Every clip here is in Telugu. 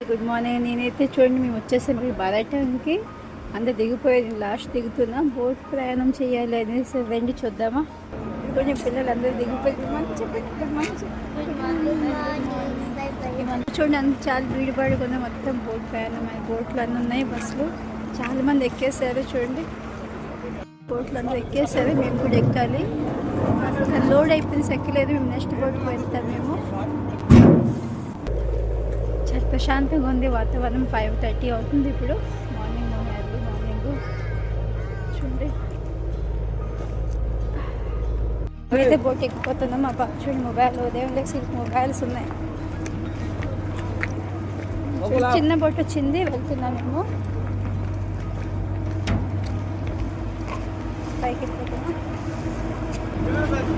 Good morning. నేనైతే చూడండి మేము వచ్చేసాం ఇక్కడ బాలాటంకి. అందరు దిగిపోయేది, లాస్ట్ దిగుతున్నా. బోట్ ప్రయాణం చేయాలి అనేసి రండి చూద్దామా. కొంచెం పిల్లలు అందరూ దిగిపోయి మంచి చూడండి, అంత చాలా వీడిపాడు కొంత మొత్తం బోట్ ప్రయాణం. బోట్లు అన్నీ ఉన్నాయి, బస్సులు చాలా మంది ఎక్కేసారు. చూడండి బోట్లు అందరూ ఎక్కేసారు, మేము కూడా ఎక్కాలి. లోడ్ అయిపోయింది, ఎక్కలేదు. మేము నెక్స్ట్ బోట్కి వెళ్తాం. మేము చాలా ప్రశాంతంగా ఉంది వాతావరణం. 5:30 అవుతుంది ఇప్పుడు. మార్నింగ్ చూడండి అయితే బోట్ ఎక్కిపోతున్నాం. మా పక్క చూడండి మొబైల్, ఉదయం మొబైల్స్ ఉన్నాయి. చిన్న బోట్ వచ్చింది, వెళ్తున్నాం మేము పైకి ఎక్కిపోతున్నాం.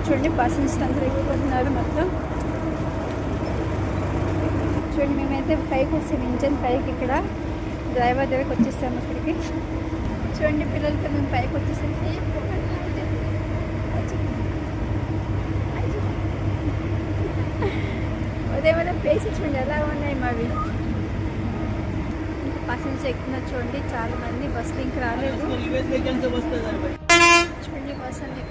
చూడండి ప్యాసింజర్స్ అందరూ ఎక్కిపోతున్నారు మొత్తం. చూడండి మేమైతే పైకి వస్తాం, ఇంజన్ పైకి. ఇక్కడ డ్రైవర్ దగ్గరికి వచ్చేస్తాము ఇక్కడికి. చూడండి పిల్లలతో మేము పైకి వచ్చేసాం. ఉదయం ఫేసెస్ చూడండి ఎలా ఉన్నాయి మావి. ఇంకా ప్యాసింజర్స్ ఎక్కుతున్నారు చూడండి చాలా మంది. బస్సులు ఇంకా రాలేదు. చూడండి బస్ అన్ని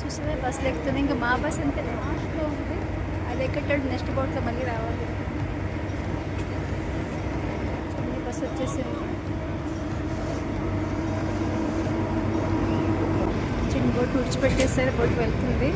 చూస్తే బస్సులు ఎక్కుతుంది. ఇంకా మా బస్ అంతే లాస్ట్లో ఉంది, అది ఎక్కటాడు నెక్స్ట్ బోట్లో మళ్ళీ రావాలి. చూడండి బస్సు వచ్చేసింది. చిన్న బోట్ విడిచిపెట్టేస్తారు, బోట్ వెళ్తుంది.